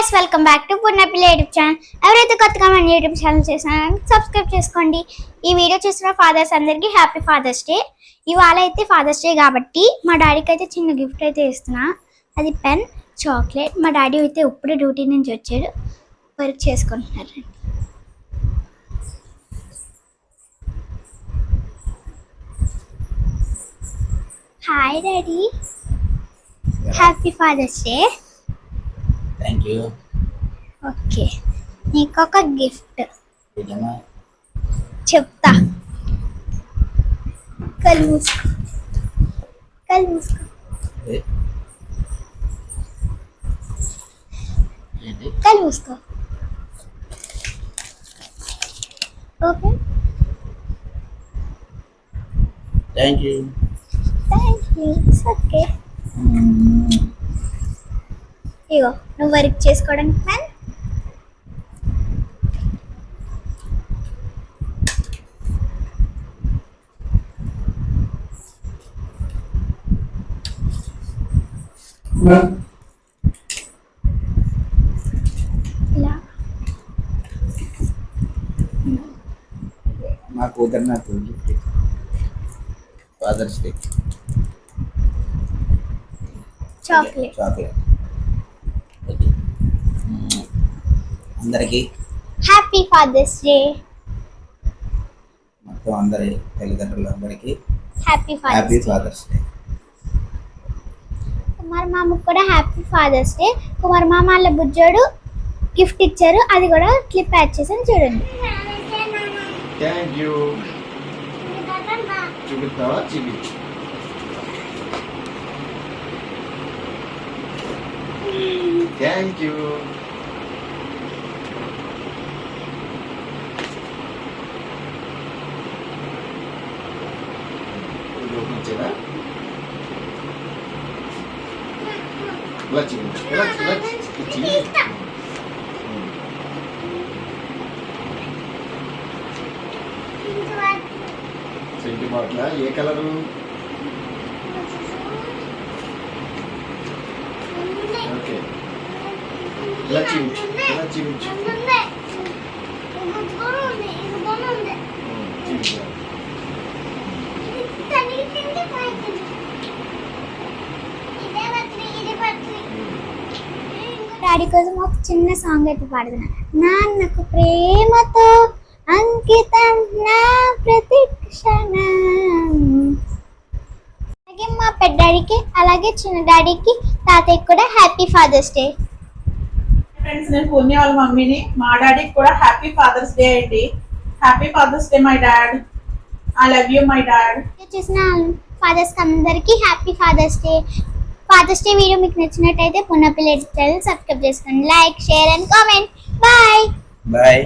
Guys welcome back to Punnapilla YouTube channel. ఎవరైతే కొత్తగా మన యూట్యూబ్ ఛానల్ చేసినారో సబ్స్క్రైబ్ చేసుకోండి. ఈ వీడియో చూసిన ఫాదర్స్ అందరికీ హ్యాపీ ఫాదర్స్ డే. ఇవాళ అయితే ఫాదర్స్ డే కాబట్టి మా డాడీకి అయితే చిన్న గిఫ్ట్ అయితే ఇస్తున్నా. అది పెన్, చాక్లెట్. మా డాడీ అయితే ఇప్పుడే డ్యూటీ నుంచి వచ్చాడు, వర్క్ చేసుకుంటున్నారు. Hi daddy, happy father's day. Thank you. Okay, నీకు ఒక గిఫ్ట్ ఏదమ్మా? చెప్తా. కళ్ళు మూసుకో, కళ్ళు మూసుకో, కళ్ళు మూసుకో. Okay, thank you. Thank you. Okay, ఇగో నువ్వు వర్క్ చేసుకోవడానికి పెన్. ఇలా మా కూతురు నాకు gift father's day chocolate. Chocolate. అందరికీ హ్యాపీ ఫాదర్స్ డే. మొత్తం అందరి తల్లిదండ్రులందరికీ happy happy father's day. Father's day. Kumar మామకు కూడా హ్యాపీ ఫాదర్స్ డే. కుమార్ మామ వాళ్ళ బుజ్జోడు గిఫ్ట్ ఇచ్చారు, అది కూడా క్లిప్ యాడ్ చేసాను చూడండి. Thank you. చూపిస్తావా? చూపించు. Thank you. చూపించరా? ఇలా చూపించు, ఇలా చూపించు. సెంటి బాట్ల ఏ కలరు? ఓకే, ఇలా చూపించు, ఇలా చూపించు. చూపించు. డాడీ కోసం ఒక చిన్న సాంగ్ అయితే పాడుతున్నా. నాన్నకు ప్రేమతో అంకితం నా ప్రతి క్షణం. అలాగే మా పెద్ద డాడీకి, అలాగే చిన్న డాడీకి, తాతయ్యకి కూడా హ్యాపీ ఫాదర్స్ డే. ఫ్రెండ్స్, నేను పుణ్య వాళ్ళ మమ్మీని. మా డాడీకి కూడా హ్యాపీ ఫాదర్స్ డే అండి. Happy father's day my dad. I love you my dad. చూసిన ఫాదర్స్ అందరికీ happy father's day. Father's day video మీకు నచ్చినట్టయితే పున్నపిల్ల ఛానల్ సబ్స్క్రైబ్ చేసుకోండి. Like, share and comment. Bye bye.